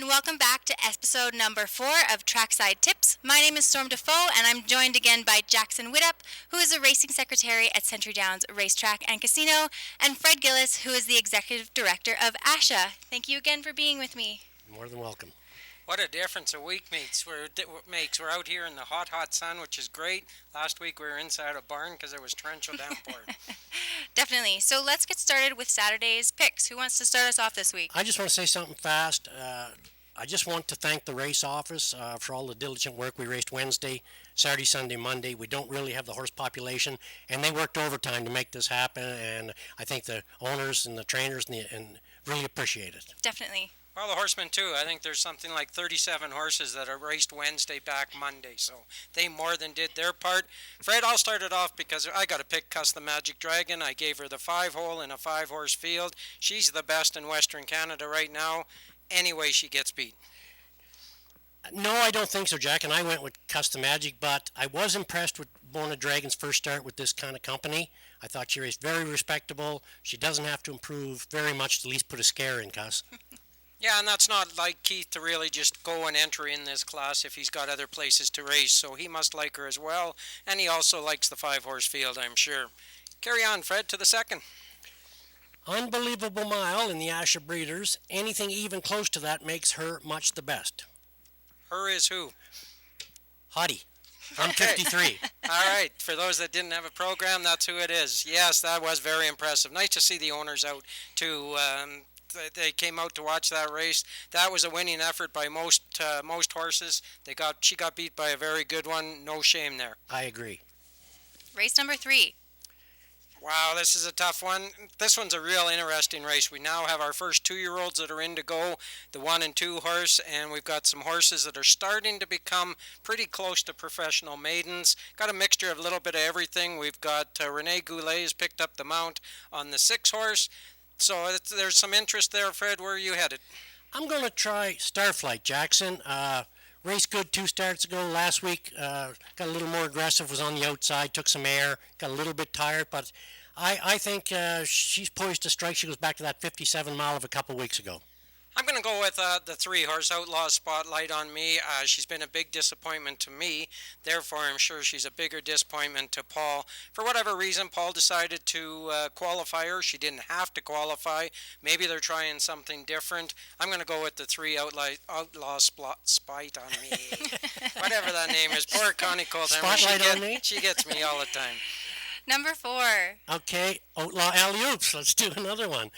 welcome back to episode number 4 of Trackside Tips. My name is Storm Dafoe, and I'm joined again by Jackson Wittup, who is a racing secretary at Century Downs Racetrack and Casino, and Fred Gillis, who is the executive director of ASHA. Thank you again for being with me. More than welcome. What a difference a week makes. We're out here in the hot, hot sun, which is great. Last week we were inside a barn because it was torrential downpour. Definitely. So let's get started with Saturday's picks. Who wants to start us off this week? I just want to say something fast. I just want to thank the race office for all the diligent work. We raced Wednesday, Saturday, Sunday, Monday. We don't really have the horse population, and they worked overtime to make this happen, and I think the owners and the trainers and really appreciate it. Definitely. Well, the horsemen too. I think there's something like 37 horses that are raced Wednesday back Monday, so they more than did their part. Fred, I'll start it off because I got to pick Cuss the Magic Dragon. I gave her the 5-hole in a 5-horse field. She's the best in Western Canada right now. Anyway, she gets beat. No, I don't think so, Jack, and I went with Cuss the Magic, but I was impressed with Born a Dragon's first start with this kind of company. I thought she raced very respectable. She doesn't have to improve very much to at least put a scare in Cuss. Yeah, and that's not like Keith to really just go and enter in this class if he's got other places to race, so he must like her as well, and he also likes the 5-horse field, I'm sure. Carry on, Fred, to the second. Unbelievable Mile in the ASHA Breeders. Anything even close to that makes her much the best. Her is who? Hottie. I'm Okay. 53. All right, for those that didn't have a program, that's who it is. Yes, that was very impressive. Nice to see the owners out too. They came out to watch that race. That was a winning effort by most horses. She got beat by a very good one. No shame there. I agree. Race number 3. Wow, this is a tough one. This one's a real interesting race. We now have our first 2-year-olds that are in to go, the 1 and 2 horse, and we've got some horses that are starting to become pretty close to professional maidens. Got a mixture of a little bit of everything. We've got Rene Goulet has picked up the mount on the 6 horse. So there's some interest there, Fred. Where are you headed? I'm going to try Starflight, Jackson. Raced good 2 starts ago. Last week, got a little more aggressive, was on the outside, took some air, got a little bit tired, but I think she's poised to strike. She goes back to that 57 mile of a couple weeks ago. I'm going to go with the 3-horse Outlaw Spotlight on me. She's been a big disappointment to me. Therefore, I'm sure she's a bigger disappointment to Paul. For whatever reason, Paul decided to qualify her. She didn't have to qualify. Maybe they're trying something different. I'm going to go with the 3 Outlaw Spite on me. Whatever that name is. Poor Connie Coltheimer. Spotlight on me? She gets me all the time. Number 4. Okay, Outlaw Alley-Oops. Let's do another one.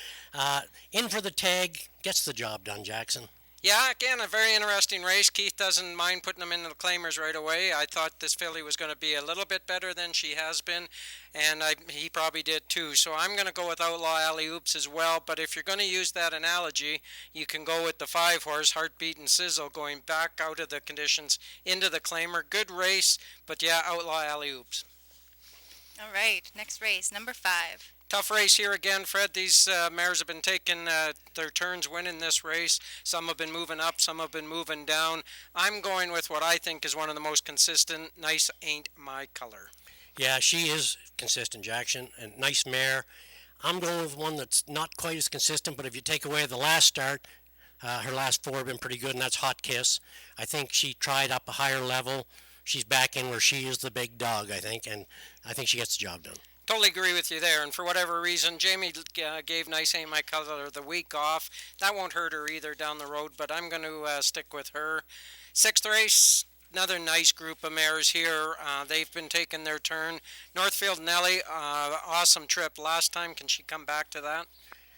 In for the tag, gets the job done, Jackson. Yeah, again, a very interesting race. Keith doesn't mind putting them into the claimers right away. I thought this filly was going to be a little bit better than she has been, and he probably did too. So I'm going to go with Outlaw Alley-Oops as well. But if you're going to use that analogy, you can go with the 5-horse Heartbeat and Sizzle going back out of the conditions into the claimer. Good race, but yeah, Outlaw Alley-Oops. All right, next race, number 5. Tough race here again, Fred. These mares have been taking their turns winning this race. Some have been moving up, some have been moving down. I'm going with what I think is one of the most consistent, Nice Ain't My Color. Yeah, she is consistent, Jackson, and nice mare. I'm going with one that's not quite as consistent, but if you take away the last start, her last 4 have been pretty good, and that's Hot Kiss. I think she tried up a higher level. She's back in where she is the big dog, I think, and I think she gets the job done. Totally agree with you there, and for whatever reason, Jamie gave Nice Ain't My Color the week off. That won't hurt her either down the road, but I'm going to stick with her. 6th race, another nice group of mares here. They've been taking their turn. Northfield Nellie, awesome trip last time. Can she come back to that?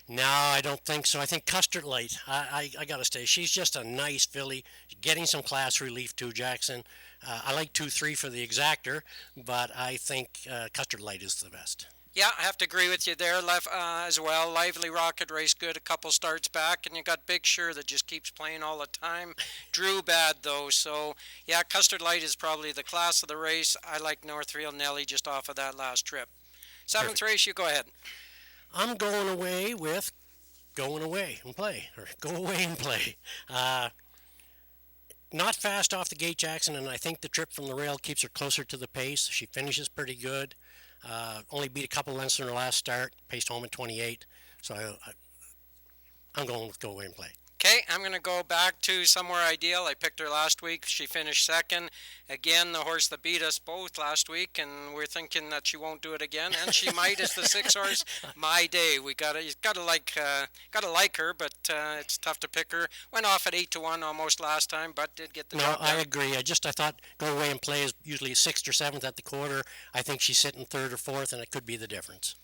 No, I don't think so. I think Custard Light. I got to stay. She's just a nice filly, getting some class relief too, Jackson. I like 2-3 for the exactor, but I think Custard Light is the best. Yeah, I have to agree with you there as well. Lively Rocket raced good a couple starts back, and you got Big Sure that just keeps playing all the time. Drew bad, though, so yeah, Custard Light is probably the class of the race. I like Northfield Nellie just off of that last trip. 7th race, you go ahead. I'm going away with Go Away and Play. Not fast off the gate, Jackson, and I think the trip from the rail keeps her closer to the pace. She finishes pretty good. Only beat a couple lengths in her last start. Paced home at 28. So I'm going with Go Away and Play. Okay, I'm going to go back to Somewhere Ideal. I picked her last week. She finished second. Again, the horse that beat us both last week, and we're thinking that she won't do it again, and she might. Is the 6 horse, My Day. You gotta like her, but it's tough to pick her. Went off at 8-1 almost last time, but did get the No, job done. I agree. I thought go away and play is usually 6th or 7th at the quarter. I think she's sitting 3rd or 4th, and it could be the difference.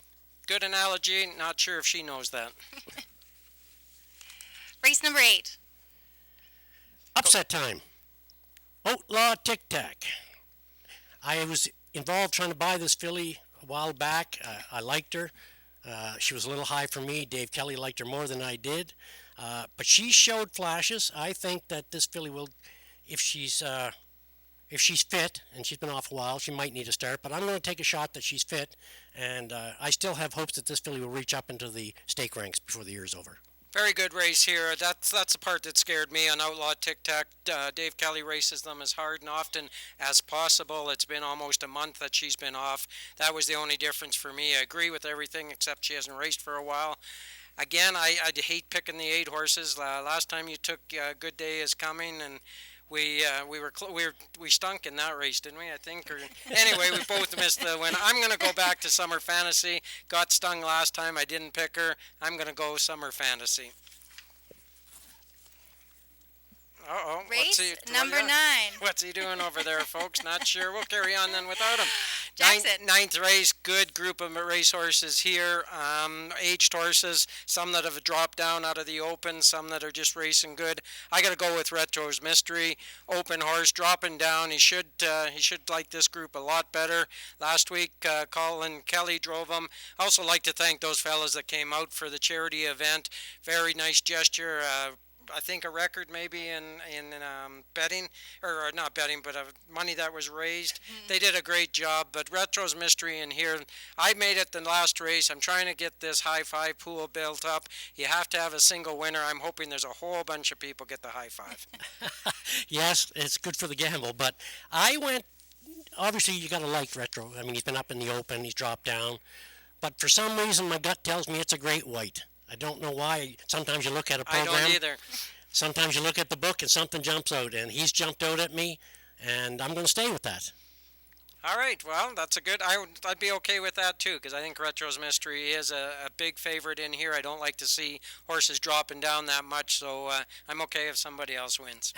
Good analogy. Not sure if she knows that. Race number 8. Upset time. Outlaw Tic Tac. I was involved trying to buy this filly a while back. I liked her. She was a little high for me. Dave Kelly liked her more than I did. But she showed flashes. I think that this filly will, if she's fit, and she's been off a while, she might need a start. But I'm going to take a shot that she's fit, and I still have hopes that this filly will reach up into the stake ranks before the year is over. Very good race here. That's the part that scared me on Outlaw Tic Tac. Dave Kelly races them as hard and often as possible. It's been almost a month that she's been off. That was the only difference for me. I agree with everything except she hasn't raced for a while. Again, I hate picking the 8 horses. Last time you took Good Day Is Coming, and we stunk in that race, didn't we? I think. Or anyway, we both missed the win. I'm going to go back to Summer Fantasy. Got stung last time. I didn't pick her. I'm going to go Summer Fantasy. Uh-oh. Race number 9. What's he doing over there, folks? Not sure. We'll carry on then without him. Jackson. Ninth race, good group of race horses here. Aged horses, some that have dropped down out of the open, some that are just racing good. I got to go with Retro's Mystery. Open horse, dropping down. He should like this group a lot better. Last week, Colin Kelly drove him. I also like to thank those fellas that came out for the charity event. Very nice gesture. I think a record maybe in betting, or not betting, but money that was raised. They did a great job, but Retro's Mystery in here. I made it the last race. I'm trying to get this high five pool built up. You have to have a single winner. I'm hoping there's a whole bunch of people get the high five. Yes, it's good for the gamble, but I went, obviously you got to like Retro. I mean, he's been up in the open, he's dropped down, but for some reason my gut tells me it's a great white. I don't know why. Sometimes you look at a program. I don't either. Sometimes you look at the book and something jumps out, and he's jumped out at me, and I'm going to stay with that. All right, well, that's a good. I'd be okay with that too, because I think Retro's Mystery is a big favorite in here. I don't like to see horses dropping down that much, so I'm okay if somebody else wins.